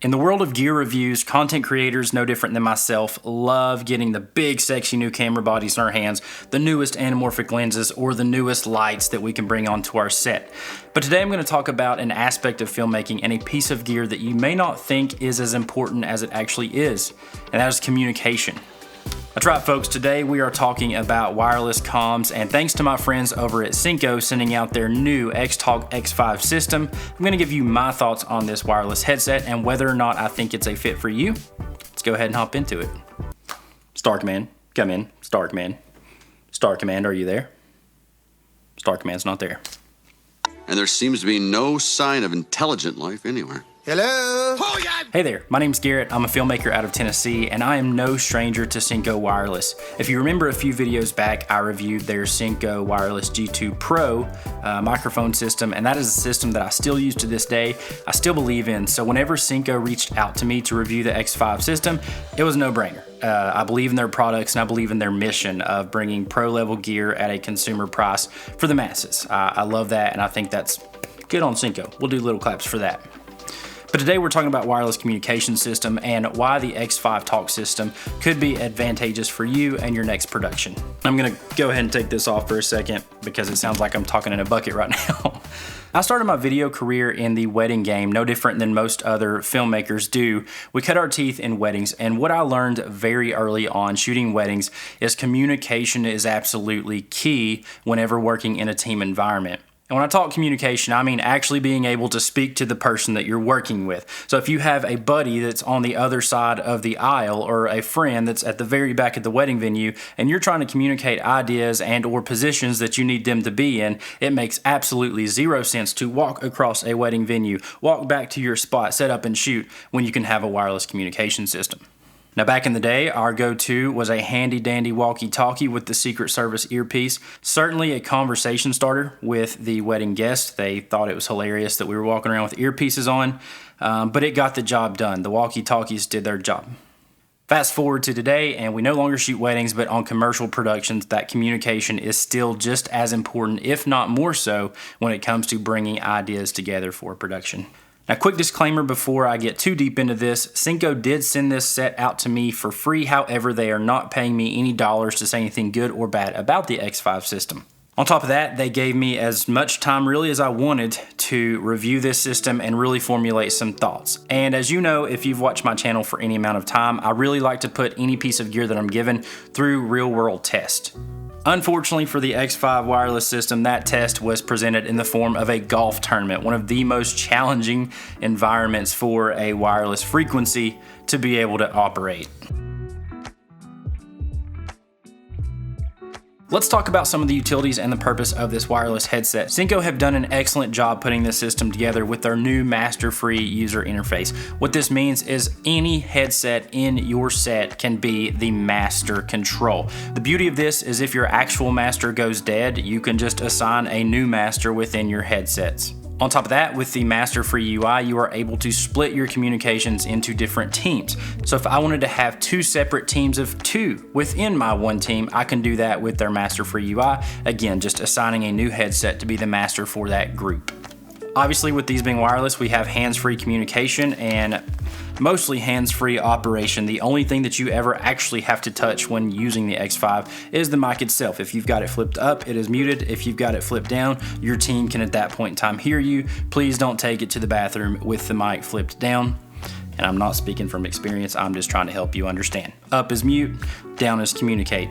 In the world of gear reviews, content creators, no different than myself, love getting the big sexy new camera bodies in our hands, the newest anamorphic lenses, or the newest lights that we can bring onto our set. But today I'm going to talk about an aspect of filmmaking and a piece of gear that you may not think is as important as it actually is, and that is communication. That's right, folks. Today we are talking about wireless comms, and thanks to my friends over at Synco sending out their new XTalk X5 system, I'm going to give you my thoughts on this wireless headset and whether or not I think it's a fit for you. Let's go ahead and hop into it. Star Command, come in. Star Command. Star Command, are you there? Star Command's not there. And there seems to be no sign of intelligent life anywhere. Hello? Hey there, my name's Garrett. I'm a filmmaker out of Tennessee, and I am no stranger to Synco Wireless. If you remember a few videos back, I reviewed their Synco Wireless G2 Pro microphone system, and that is a system that I still use to this day, I still believe in. So whenever Synco reached out to me to review the X5 system, it was a no-brainer. I believe in their products, and I believe in their mission of bringing pro-level gear at a consumer price for the masses. I love that, and I think that's good on Synco. We'll do little claps for that. But today we're talking about wireless communication system and why the X5 Talk system could be advantageous for you and your next production. I'm gonna go ahead and take this off for a second because it sounds like I'm talking in a bucket right now. I started my video career in the wedding game, no different than most other filmmakers do. We cut our teeth in weddings, and what I learned very early on shooting weddings is communication is absolutely key whenever working in a team environment. And when I talk communication, I mean actually being able to speak to the person that you're working with. So if you have a buddy that's on the other side of the aisle or a friend that's at the very back of the wedding venue and you're trying to communicate ideas and or positions that you need them to be in, it makes absolutely zero sense to walk across a wedding venue, walk back to your spot, set up and shoot when you can have a wireless communication system. Now back in the day, our go-to was a handy-dandy walkie-talkie with the Secret Service earpiece. Certainly a conversation starter with the wedding guests. They thought it was hilarious that we were walking around with earpieces on, but it got the job done. The walkie-talkies did their job. Fast forward to today, and we no longer shoot weddings, but on commercial productions, that communication is still just as important, if not more so, when it comes to bringing ideas together for production. Now, quick disclaimer before I get too deep into this, Synco did send this set out to me for free. However, they are not paying me any dollars to say anything good or bad about the X5 system. On top of that, they gave me as much time really as I wanted to review this system and really formulate some thoughts. And as you know, if you've watched my channel for any amount of time, I really like to put any piece of gear that I'm given through real-world test. Unfortunately for the X5 wireless system, that test was presented in the form of a golf tournament, one of the most challenging environments for a wireless frequency to be able to operate. Let's talk about some of the utilities and the purpose of this wireless headset. Synco have done an excellent job putting this system together with their new master-free user interface. What this means is any headset in your set can be the master control. The beauty of this is if your actual master goes dead, you can just assign a new master within your headsets. On top of that, with the master-free UI, you are able to split your communications into different teams. So if I wanted to have two separate teams of two within my one team, I can do that with their master-free UI. Again, just assigning a new headset to be the master for that group. Obviously, with these being wireless, we have hands-free communication and mostly hands-free operation. The only thing that you ever actually have to touch when using the X5 is the mic itself. If you've got it flipped up, it is muted. If you've got it flipped down, your team can at that point in time hear you. Please don't take it to the bathroom with the mic flipped down. And I'm not speaking from experience, I'm just trying to help you understand. Up is mute, down is communicate.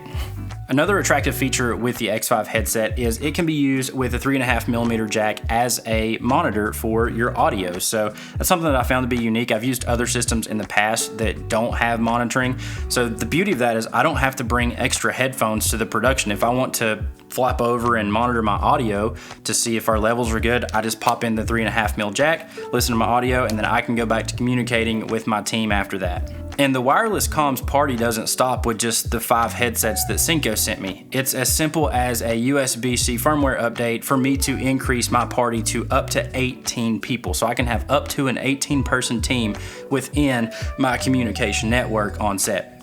Another attractive feature with the X5 headset is it can be used with a 3.5mm jack as a monitor for your audio. So that's something that I found to be unique. I've used other systems in the past that don't have monitoring. So the beauty of that is I don't have to bring extra headphones to the production. If I want to flap over and monitor my audio to see if our levels are good, I just pop in the 3.5mm jack, listen to my audio, and then I can go back to communicating with my team after that. And the wireless comms party doesn't stop with just the 5 headsets that Synco sent me. It's as simple as a USB-C firmware update for me to increase my party to up to 18 people. So I can have up to an 18-person team within my communication network on set.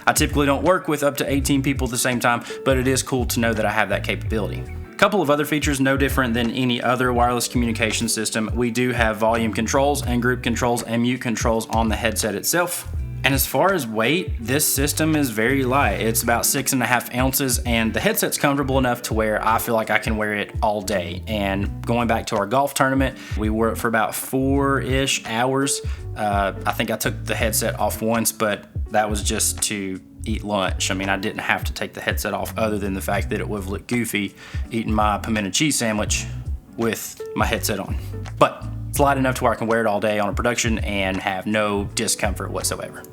I typically don't work with up to 18 people at the same time, but it is cool to know that I have that capability. Couple of other features, no different than any other wireless communication system. We do have volume controls and group controls and mute controls on the headset itself. And as far as weight, this system is very light. It's about 6.5 ounces, and the headset's comfortable enough to where I feel like I can wear it all day. And going back to our golf tournament, we wore it for about 4-ish hours. I think I took the headset off once, but that was just to eat lunch. I mean, I didn't have to take the headset off other than the fact that it would have looked goofy eating my pimento cheese sandwich with my headset on. But it's light enough to where I can wear it all day on a production and have no discomfort whatsoever.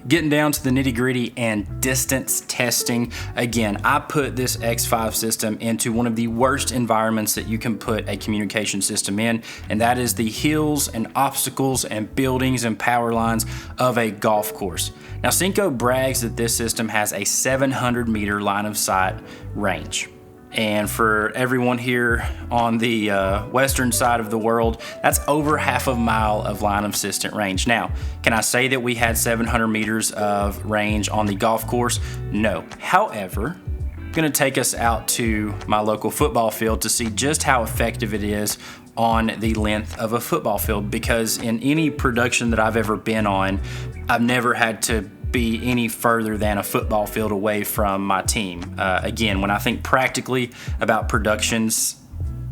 Getting down to the nitty gritty and distance testing. Again, I put this X5 system into one of the worst environments that you can put a communication system in, and that is the hills and obstacles and buildings and power lines of a golf course. Now, Synco brags that this system has a 700-meter line of sight range. And for everyone here on the western side of the world, that's over half a mile of line of sight range. Now, can I say that we had 700 meters of range on the golf course? No. However, I'm gonna take us out to my local football field to see just how effective it is on the length of a football field, because in any production that I've ever been on, I've never had to be any further than a football field away from my team. Again, when I think practically about productions,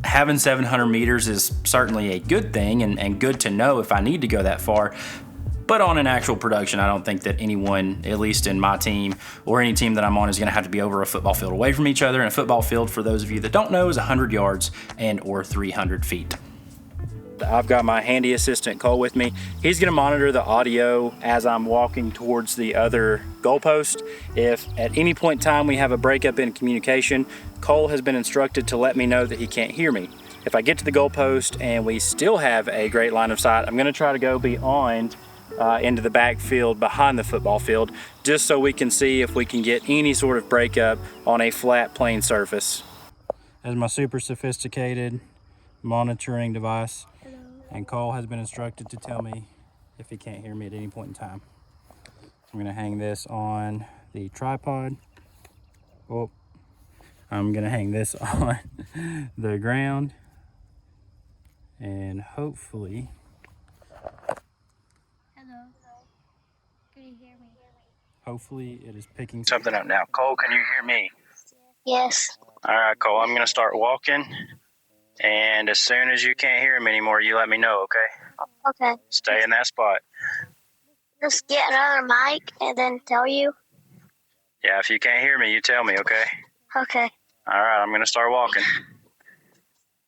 having 700 meters is certainly a good thing and good to know if I need to go that far. But on an actual production, I don't think that anyone, at least in my team or any team that I'm on, is gonna have to be over a football field away from each other. And a football field, for those of you that don't know, is 100 yards and or 300 feet. I've got my handy assistant Cole with me. He's gonna monitor the audio as I'm walking towards the other goalpost. If at any point in time we have a breakup in communication, Cole has been instructed to let me know that he can't hear me. If I get to the goalpost and we still have a great line of sight, I'm gonna try to go beyond into the backfield behind the football field, just so we can see if we can get any sort of breakup on a flat plane surface. As my super sophisticated monitoring device, and Cole has been instructed to tell me if he can't hear me at any point in time. I'm gonna hang this on the tripod. Oh, I'm gonna hang this on the ground, and hopefully. Hello. Can you hear me? Hopefully it is picking something up now. Cole, can you hear me? Yes. All right, Cole, I'm gonna start walking. And as soon as you can't hear him anymore, you let me know, okay? Okay. Stay in that spot. Just get another mic and then tell you. Yeah, if you can't hear me, you tell me, okay? Okay. All right, I'm going to start walking.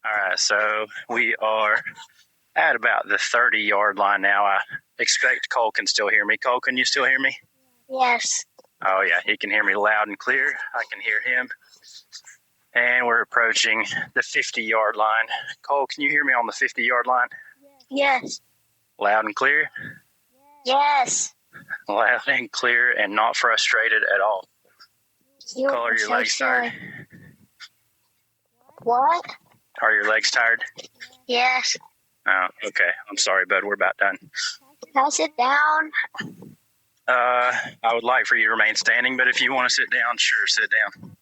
All right, so we are at about the 30-yard line now. I expect Cole can still hear me. Cole, can you still hear me? Yes. Oh, yeah, he can hear me loud and clear. I can hear him. And we're approaching the 50-yard line. Cole, can you hear me on the 50-yard line? Yes. Loud and clear? Yes. Loud and clear and not frustrated at all. You Cole, are your so legs tired? What? Are your legs tired? Yes. Oh, okay. I'm sorry, bud. We're about done. Can I sit down? I would like for you to remain standing, but if you want to sit down, sure, sit down.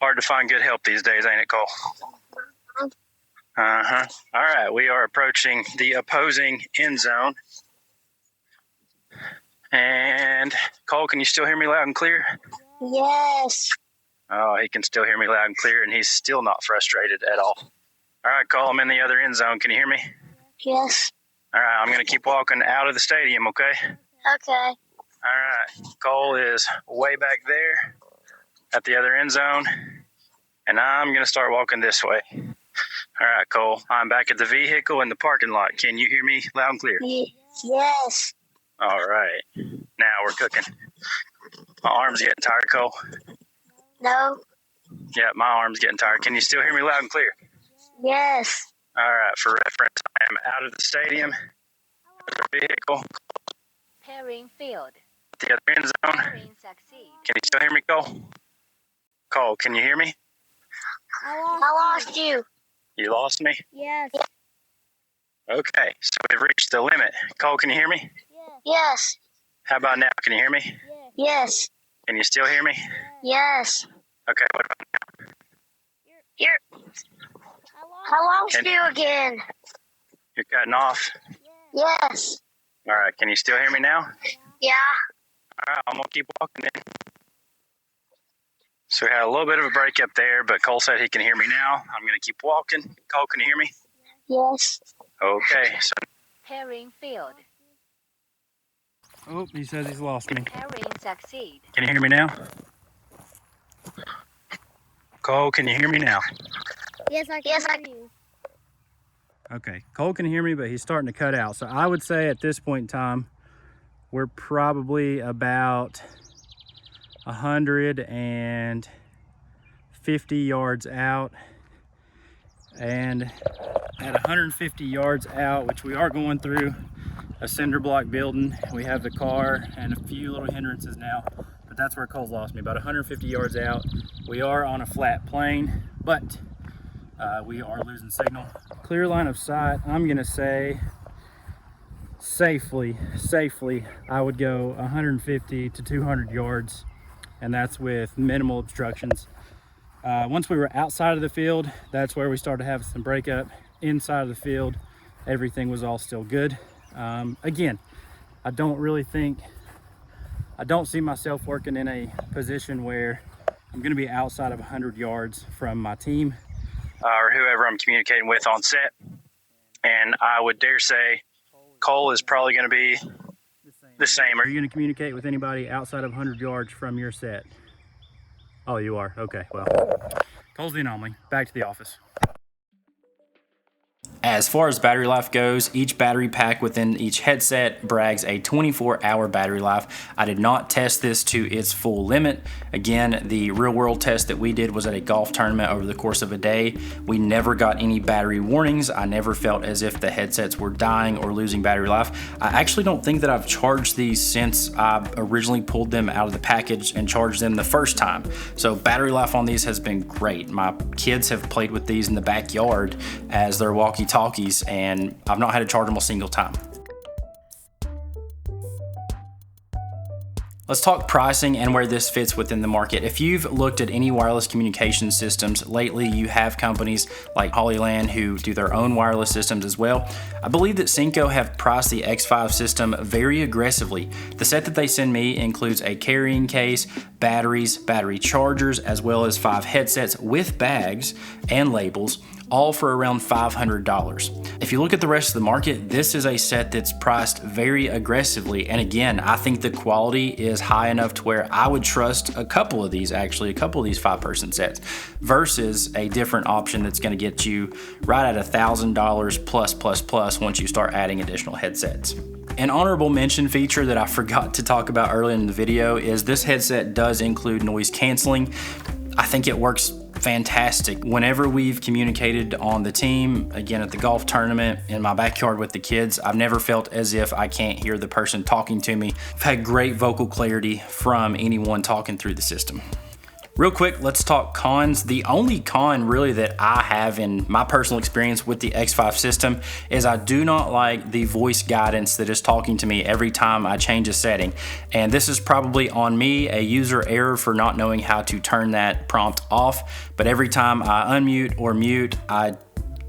Hard to find good help these days, ain't it, Cole? Uh-huh. All right, we are approaching the opposing end zone. And Cole, can you still hear me loud and clear? Yes. Oh, he can still hear me loud and clear, and he's still not frustrated at all. All right, Cole, I'm in the other end zone. Can you hear me? Yes. All right, I'm going to keep walking out of the stadium, okay? Okay. All right, Cole is way back there at the other end zone, and I'm going to start walking this way. All right, Cole, I'm back at the vehicle in the parking lot. Can you hear me loud and clear? Yes. All right, now we're cooking. My arm's getting tired, Cole. No. Yeah, my arm's getting tired. Can you still hear me loud and clear? Yes. All right, for reference, I am out of the stadium, the vehicle, Pairing field. the other end zone. Pairing succeed. Can you still hear me, Cole? Cole, can you hear me? I lost you. You lost me? Yes. Okay, so we've reached the limit. Cole, can you hear me? Yes. How about now? Can you hear me? Yes. Can you still hear me? Yes. Okay, what about You're. I lost you again. you're cutting off? Yes. All right, can you still hear me now? Yeah. All right, I'm gonna keep walking then. So we had a little bit of a break up there, but Cole said he can hear me now. I'm gonna keep walking. Cole, can you hear me? Yes. Okay, so. Pairing failed. Oh, he says he's lost me. Pairing succeed. Can you hear me now? Cole, can you hear me now? Yes, I can hear you. Okay, Cole can hear me, but he's starting to cut out. So I would say at this point in time, we're probably about 150 yards out. And at 150 yards out, which we are going through a cinder block building, we have the car and a few little hindrances now, but that's where Cole's lost me. About 150 yards out, we are on a flat plane, but we are losing signal. Clear line of sight, I'm gonna say safely, I would go 150 to 200 yards, and that's with minimal obstructions. Once we were outside of the field, that's where we started to have some breakup. Inside of the field, everything was all still good. Again, I don't see myself working in a position where I'm gonna be outside of 100 yards from my team. Or whoever I'm communicating with on set. And I would dare say Cole is probably gonna be the same. Are you gonna communicate with anybody outside of 100 yards from your set? Oh, you are? Okay, well, Cole's the anomaly. Back to the office. As far as battery life goes, each battery pack within each headset brags a 24-hour battery life. I did not test this to its full limit. Again, the real-world test that we did was at a golf tournament over the course of a day. We never got any battery warnings. I never felt as if the headsets were dying or losing battery life. I actually don't think that I've charged these since I originally pulled them out of the package and charged them the first time. So battery life on these has been great. My kids have played with these in the backyard as their walkie-talkies, and I've not had to charge them a single time. Let's talk pricing and where this fits within the market. If you've looked at any wireless communication systems lately, you have companies like Hollyland who do their own wireless systems as well. I believe that Synco have priced the X5 system very aggressively. The set that they send me includes a carrying case, batteries, battery chargers, as well as 5 headsets with bags and labels, all for around $500. If you look at the rest of the market, this is a set that's priced very aggressively. And again, I think the quality is high enough to where I would trust a couple of these 5-person sets versus a different option that's gonna get you right at $1,000 plus once you start adding additional headsets. An honorable mention feature that I forgot to talk about earlier in the video is this headset does include noise canceling. I think it works fantastic. Whenever we've communicated on the team, again at the golf tournament, in my backyard with the kids, I've never felt as if I can't hear the person talking to me. I've had great vocal clarity from anyone talking through the system. Real quick, let's talk cons. The only con really that I have in my personal experience with the X5 system is I do not like the voice guidance that is talking to me every time I change a setting. And this is probably on me, a user error for not knowing how to turn that prompt off. But every time I unmute or mute, I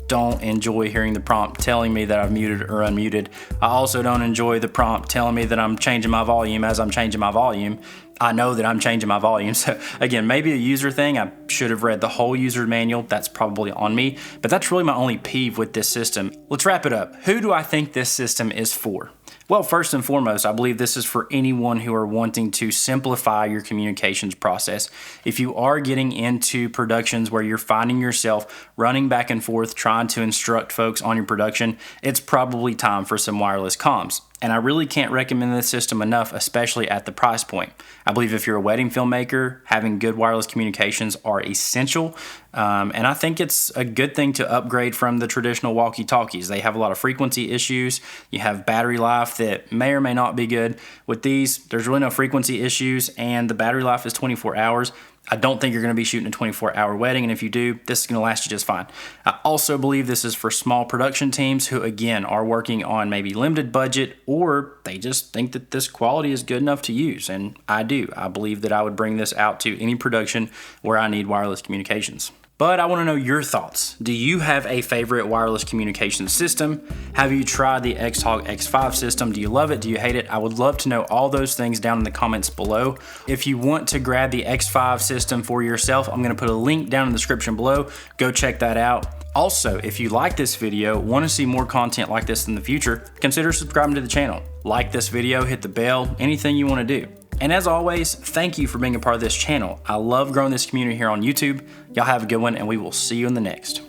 don't enjoy hearing the prompt telling me that I've muted or unmuted. I also don't enjoy the prompt telling me that I'm changing my volume as I'm changing my volume. I know that I'm changing my volume. So again, maybe a user thing. I should have read the whole user manual. That's probably on me, but that's really my only peeve with this system. Let's wrap it up. Who do I think this system is for? Well, first and foremost, I believe this is for anyone who are wanting to simplify your communications process. If you are getting into productions where you're finding yourself running back and forth trying to instruct folks on your production, it's probably time for some wireless comms. And I really can't recommend this system enough, especially at the price point. I believe if you're a wedding filmmaker, having good wireless communications are essential. And I think it's a good thing to upgrade from the traditional walkie-talkies. They have a lot of frequency issues. You have battery life that may or may not be good. With these, there's really no frequency issues, and the battery life is 24 hours. I don't think you're going to be shooting a 24-hour wedding, and if you do, this is going to last you just fine. I also believe this is for small production teams who, again, are working on maybe limited budget, or they just think that this quality is good enough to use, and I do. I believe that I would bring this out to any production where I need wireless communications. But I want to know your thoughts. Do you have a favorite wireless communication system? Have you tried the XTalk X5 system? Do you love it? Do you hate it? I would love to know all those things down in the comments below. If you want to grab the X5 system for yourself, I'm going to put a link down in the description below. Go check that out. Also, if you like this video, want to see more content like this in the future, consider subscribing to the channel. Like this video, hit the bell, anything you want to do. And as always, thank you for being a part of this channel. I love growing this community here on YouTube. Y'all have a good one, and we will see you in the next.